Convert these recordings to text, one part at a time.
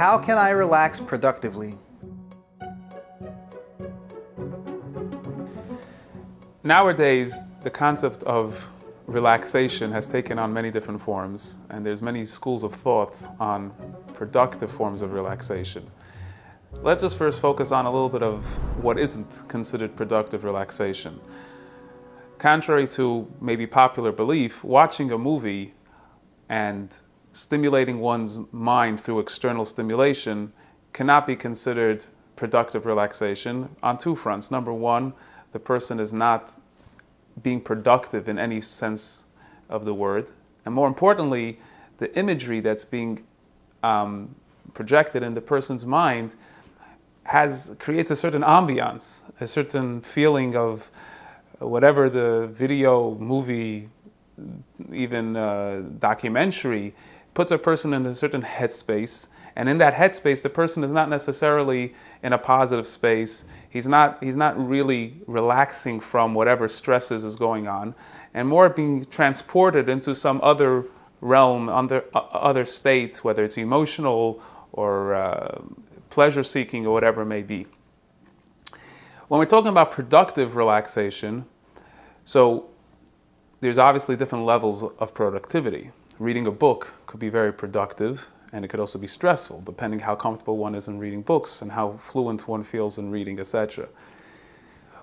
How can I relax productively? Nowadays, the concept of relaxation has taken on many different forms, and there's many schools of thought on productive forms of relaxation. Let's just first focus on a little bit of what isn't considered productive relaxation. Contrary to maybe popular belief, watching a movie and stimulating one's mind through external stimulation cannot be considered productive relaxation on two fronts. Number one, the person is not being productive in any sense of the word. And more importantly, the imagery that's being projected in the person's mind creates a certain ambiance, a certain feeling of whatever the video, movie, even documentary puts a person in a certain headspace. And in that headspace, the person is not necessarily in a positive space. He's not really relaxing from whatever stresses is going on, and more being transported into some other realm, other state, whether it's emotional or pleasure-seeking or whatever it may be. When we're talking about productive relaxation, so there's obviously different levels of productivity. Reading a book could be very productive, and it could also be stressful, depending how comfortable one is in reading books and how fluent one feels in reading, etc.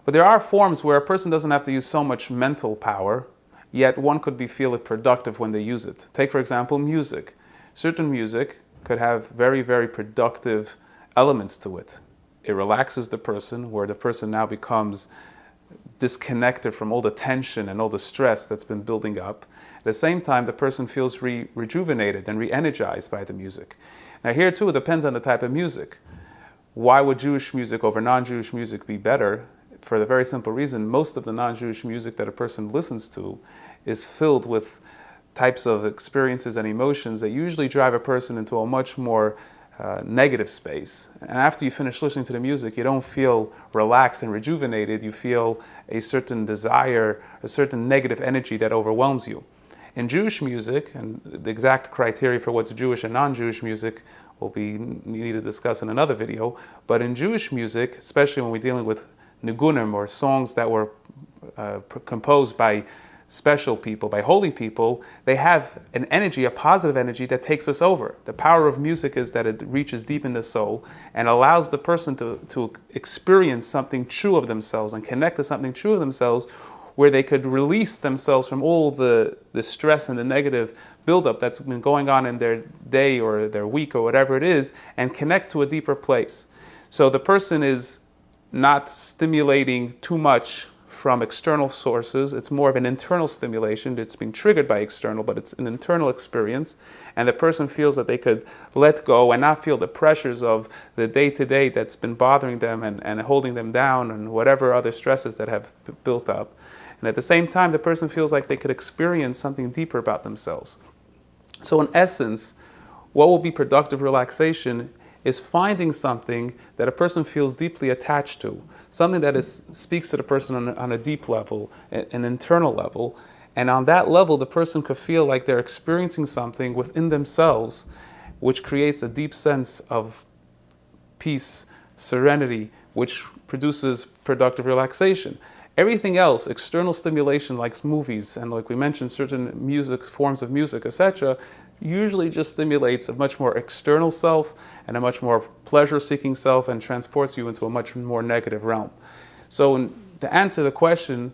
But there are forms where a person doesn't have to use so much mental power, yet one could feel it productive when they use it. Take, for example, music. Certain music could have very, very productive elements to it. It relaxes the person, where the person now becomes disconnected from all the tension and all the stress that's been building up. At the same time, the person feels rejuvenated and re-energized by the music. Now here too, it depends on the type of music. Why would Jewish music over non-Jewish music be better? For the very simple reason, most of the non-Jewish music that a person listens to is filled with types of experiences and emotions that usually drive a person into a much more negative space. And after you finish listening to the music, you don't feel relaxed and rejuvenated. You feel a certain desire, a certain negative energy that overwhelms you. In Jewish music, and the exact criteria for what's Jewish and non-Jewish music will be needed to discuss in another video, but in Jewish music, especially when we're dealing with nigunim, or songs that were composed by special people, by holy people, they have an energy, a positive energy that takes us over. The power of music is that it reaches deep in the soul and allows the person to experience something true of themselves and connect to something true of themselves, where they could release themselves from all the stress and the negative buildup that's been going on in their day or their week or whatever it is, and connect to a deeper place. So the person is not stimulating too much from external sources. It's more of an internal stimulation. It's being triggered by external, but it's an internal experience. And the person feels that they could let go and not feel the pressures of the day-to-day that's been bothering them and holding them down, and whatever other stresses that have built up. And at the same time, the person feels like they could experience something deeper about themselves. So in essence, what will be productive relaxation is finding something that a person feels deeply attached to, something that speaks to the person on a deep level, an internal level, and on that level the person could feel like they're experiencing something within themselves, which creates a deep sense of peace, serenity, which produces productive relaxation. Everything else, external stimulation like movies and, like we mentioned, certain music, forms of music, etc., usually just stimulates a much more external self and a much more pleasure-seeking self, and transports you into a much more negative realm. So to answer the question,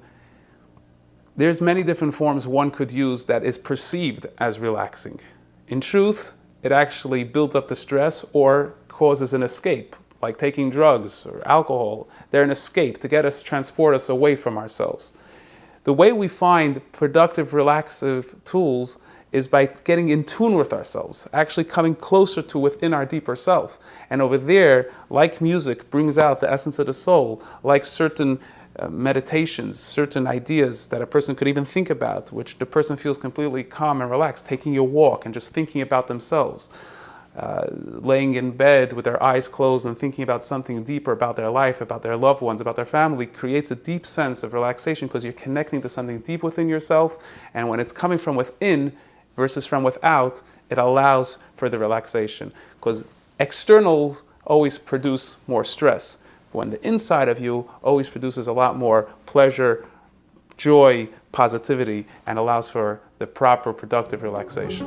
there's many different forms one could use that is perceived as relaxing. In truth, it actually builds up the stress or causes an escape, like taking drugs or alcohol. They're an escape to transport us away from ourselves. The way we find productive, relaxive tools is by getting in tune with ourselves, actually coming closer to within our deeper self. And over there, like music brings out the essence of the soul, like certain meditations, certain ideas that a person could even think about, which the person feels completely calm and relaxed, taking a walk and just thinking about themselves. Laying in bed with their eyes closed and thinking about something deeper about their life, about their loved ones, about their family, creates a deep sense of relaxation, because you're connecting to something deep within yourself. And when it's coming from within versus from without, it allows for the relaxation. Because externals always produce more stress, when the inside of you always produces a lot more pleasure, joy, positivity, and allows for the proper productive relaxation.